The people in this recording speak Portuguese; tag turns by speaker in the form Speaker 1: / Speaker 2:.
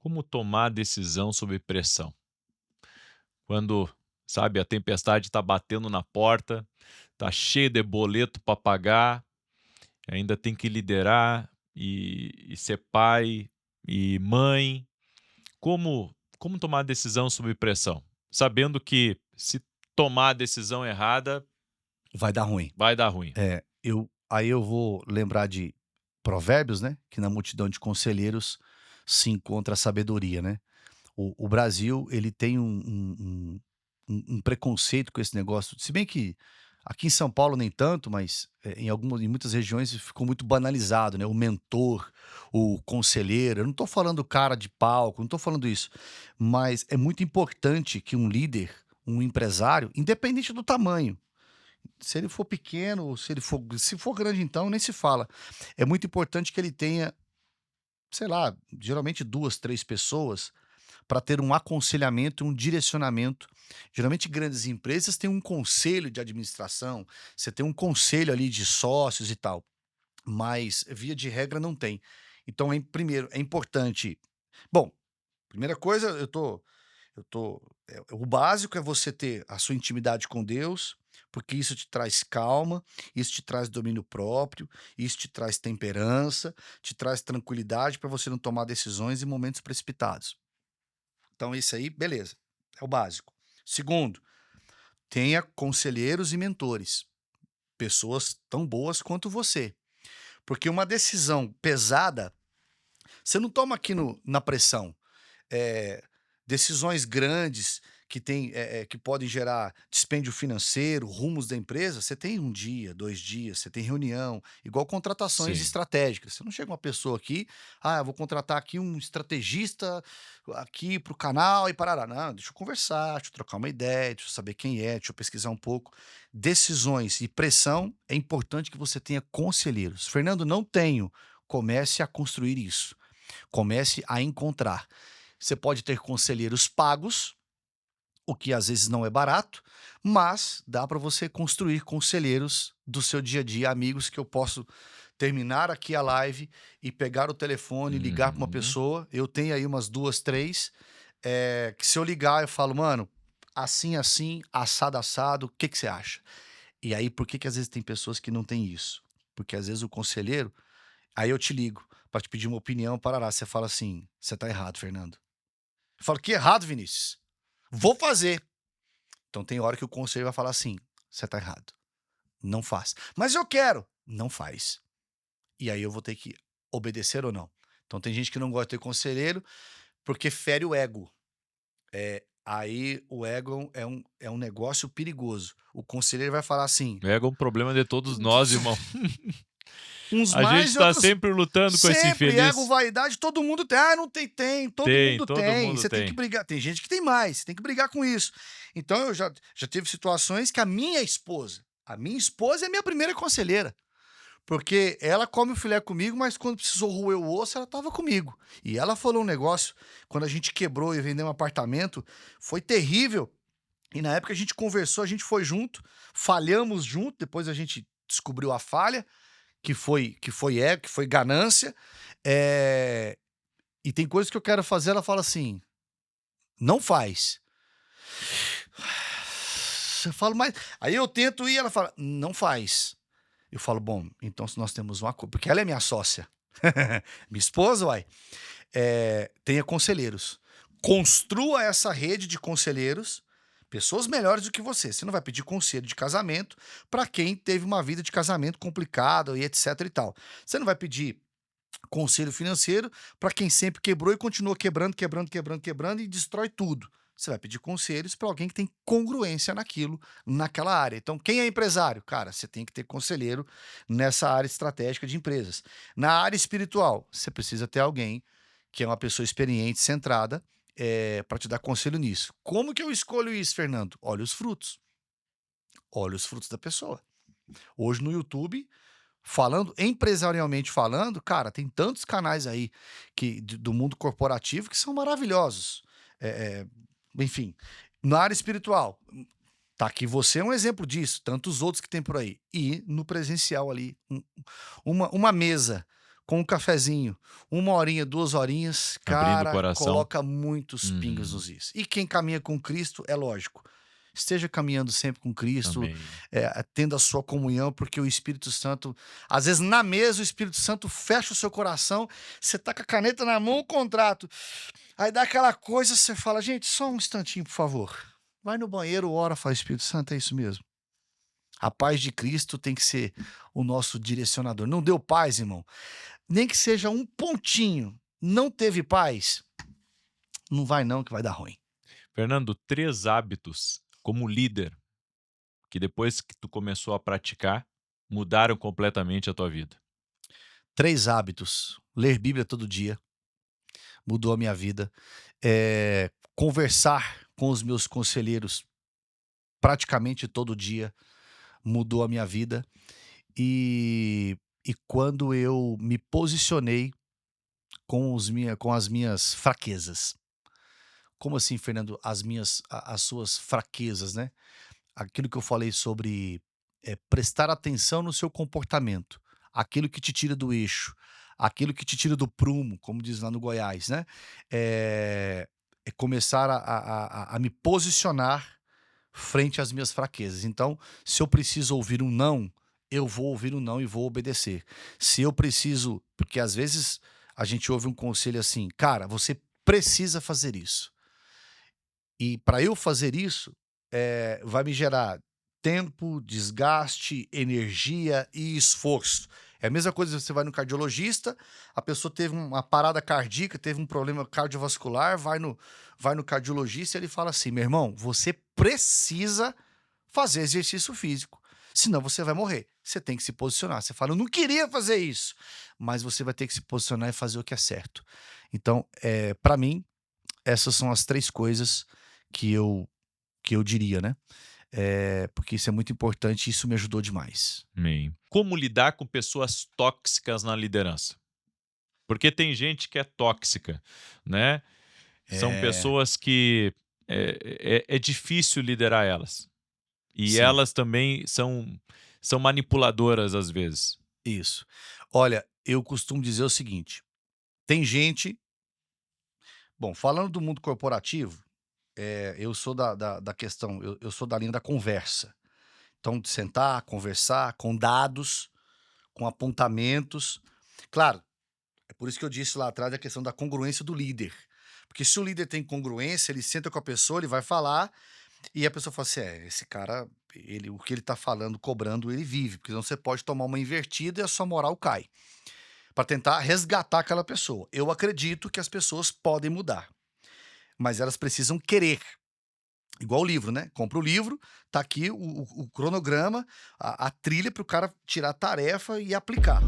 Speaker 1: Como tomar decisão sob pressão? Quando, sabe, a tempestade está batendo na porta, tá cheio de boleto para pagar, ainda tem que liderar e ser pai e mãe. Como tomar decisão sob pressão? Sabendo que se tomar a decisão errada,
Speaker 2: Vai dar ruim.
Speaker 1: vai dar ruim.
Speaker 2: Aí eu vou lembrar de Provérbios, né, que na multidão de conselheiros se encontra a sabedoria, né. O Brasil, ele tem um preconceito com esse negócio, se bem que aqui em São Paulo nem tanto, mas, em muitas regiões ficou muito banalizado, né, o mentor, o conselheiro. Eu não estou falando cara de palco, não estou falando isso, mas é muito importante que um líder, um empresário, independente do tamanho, se ele for pequeno, se for grande então nem se fala. É muito importante que ele tenha, sei lá, geralmente 2, 3 pessoas para ter um aconselhamento e um direcionamento. Geralmente grandes empresas têm um conselho de administração, você tem um conselho ali de sócios e tal, mas via de regra não tem. Então primeiro, é importante, bom, primeira coisa, o básico é você ter a sua intimidade com Deus, porque isso te traz calma, isso te traz domínio próprio, isso te traz temperança, te traz tranquilidade para você não tomar decisões em momentos precipitados. Então isso aí, beleza, é o básico. Segundo, tenha conselheiros e mentores, pessoas tão boas quanto você, porque uma decisão pesada, você não toma aqui na pressão. eh, Decisões grandes que podem gerar dispêndio financeiro, rumos da empresa, você tem um dia, 2 dias, você tem reunião, igual contratações
Speaker 1: Sim.
Speaker 2: estratégicas. Você não chega uma pessoa aqui: "Ah, eu vou contratar aqui um estrategista aqui para o canal e parará". Não, deixa eu conversar, deixa eu trocar uma ideia, deixa eu saber quem é, deixa eu pesquisar um pouco. Decisões e pressão, é importante que você tenha conselheiros. "Fernando, não tenho". Comece a construir isso. Comece a encontrar. Você pode ter conselheiros pagos, o que às vezes não é barato, mas dá para você construir conselheiros do seu dia a dia, amigos que eu posso terminar aqui a live e pegar o telefone, ligar para uma
Speaker 1: Uhum.
Speaker 2: pessoa. Eu tenho aí umas 2, 3, que se eu ligar eu falo: "Mano, assim, assim, assado, assado, o que que você acha?". E aí por que que às vezes tem pessoas que não têm isso? Porque às vezes o conselheiro, aí eu te ligo para te pedir uma opinião, parará, você fala assim: "Você tá errado, Fernando". Eu falo: "Que errado, Vinícius? Vou fazer". Então tem hora que o conselho vai falar assim: "Você tá errado, não faz". "Mas eu quero". "Não faz". E aí eu vou ter que obedecer ou não. Então tem gente que não gosta de ter conselheiro, porque fere o ego. Aí o ego é um negócio perigoso. O conselheiro vai falar assim,
Speaker 1: É um problema de todos nós, irmão.
Speaker 2: uns
Speaker 1: A gente
Speaker 2: mais e
Speaker 1: está
Speaker 2: outros
Speaker 1: sempre lutando com esse
Speaker 2: sempre, ego,
Speaker 1: infeliz.
Speaker 2: vaidade, todo mundo tem. "Ah, não tem", tem, todo
Speaker 1: Tem,
Speaker 2: mundo
Speaker 1: todo
Speaker 2: tem.
Speaker 1: mundo
Speaker 2: Você tem que
Speaker 1: tem.
Speaker 2: brigar, tem gente que tem mais, você tem que brigar com isso. Então eu já tive situações que a minha esposa é a minha primeira conselheira, porque ela come o filé comigo, mas quando precisou roer o osso, ela estava comigo. E ela falou um negócio, quando a gente quebrou e vendeu um apartamento, foi terrível, e na época a gente conversou, a gente foi junto, falhamos junto, depois a gente descobriu a falha, que foi ego, que foi ganância, eh, e tem coisas que eu quero fazer, ela fala assim: "Não faz". Eu falo: "Mas", aí eu tento ir, ela fala: "Não faz". Eu falo: "Bom, então se nós temos uma co", porque ela é minha sócia, minha esposa, uai. Tenha conselheiros. Construa essa rede de conselheiros, pessoas melhores do que você. Você não vai pedir conselho de casamento para quem teve uma vida de casamento complicada e etc e tal. Você não vai pedir conselho financeiro para quem sempre quebrou e continua quebrando, quebrando, quebrando, quebrando e destrói tudo. Você vai pedir conselhos para alguém que tem congruência naquilo, naquela área. Então, quem é empresário? Cara, você tem que ter conselheiro nessa área estratégica de empresas. Na área espiritual, você precisa ter alguém que é uma pessoa experiente, centrada, para te dar conselho nisso. Como que eu escolho isso, Fernando? Olha os frutos. Olha os frutos da pessoa. Hoje no YouTube, falando empresarialmente falando, cara, tem tantos canais aí do mundo corporativo que são maravilhosos. Eh Enfim, na área espiritual, tá aqui você é um exemplo disso, tantos outros que tem por aí. E no presencial ali, uma mesa com um cafezinho, 1 horinha, 2 horinhas,
Speaker 1: Abrindo o
Speaker 2: cara,
Speaker 1: coração.
Speaker 2: coloca muitos pingos
Speaker 1: Uhum.
Speaker 2: nos is. E quem caminha com Cristo, é lógico, esteja caminhando sempre com Cristo,
Speaker 1: Amém.
Speaker 2: tendo a sua comunhão, porque o Espírito Santo, às vezes na mesa, o Espírito Santo fecha o seu coração, você tá com a caneta na mão, o contrato, aí dá aquela coisa, você fala, gente, só um instantinho, por favor. Vai no banheiro, ora, fala, Espírito Santo, é isso mesmo. A paz de Cristo tem que ser o nosso direcionador. Não deu paz, irmão? Nem que seja um pontinho, não teve paz, não vai não que vai dar ruim.
Speaker 1: Fernando, 3 hábitos como líder que depois que tu começou a praticar, mudaram completamente a tua vida.
Speaker 2: 3 hábitos: ler Bíblia todo dia, mudou a minha vida. Conversar com os meus conselheiros praticamente todo dia, mudou a minha vida. E quando eu me posicionei com as minhas fraquezas. Como assim, Fernando? As suas fraquezas, né? Aquilo que eu falei sobre, prestar atenção no seu comportamento, aquilo que te tira do eixo, aquilo que te tira do prumo, como diz lá no Goiás, né? É começar a me posicionar frente às minhas fraquezas. Então, se eu preciso ouvir um não, eu vou ouvir um não e vou obedecer. Se eu preciso, porque às vezes a gente ouve um conselho assim, cara, você precisa fazer isso. E para eu fazer isso, vai me gerar tempo, desgaste, energia e esforço. É a mesma coisa, você vai no cardiologista, a pessoa teve uma parada cardíaca, teve um problema cardiovascular, vai no cardiologista e ele fala assim: meu irmão, você precisa fazer exercício físico, senão você vai morrer. Você tem que se posicionar. Você fala, eu não queria fazer isso, mas você vai ter que se posicionar e fazer o que é certo. Então, para mim, essas são as 3 coisas que eu diria, né. Porque isso é muito importante e isso me ajudou demais.
Speaker 1: Amém. Como lidar com pessoas tóxicas na liderança? Porque tem gente que é tóxica, né? São
Speaker 2: É,
Speaker 1: pessoas que é difícil liderar elas. E
Speaker 2: sim,
Speaker 1: elas também são manipuladoras às vezes.
Speaker 2: isso. Olha, eu costumo dizer o seguinte, tem gente bom, falando do mundo corporativo, eu sou da questão eu sou da linha da conversa. Então de sentar, conversar com dados, com apontamentos. Claro, é por isso que eu disse lá atrás a questão da congruência do líder. Porque se o líder tem congruência, ele senta com a pessoa, ele vai falar, e a pessoa fala assim: esse cara, o que ele tá falando, cobrando, ele vive. Porque senão você pode tomar uma invertida e a sua moral cai. Para tentar resgatar aquela pessoa. Eu acredito que as pessoas podem mudar, mas elas precisam querer. Igual o livro, né? Compra o livro, tá aqui o cronograma, a trilha para o cara tirar a tarefa e aplicar.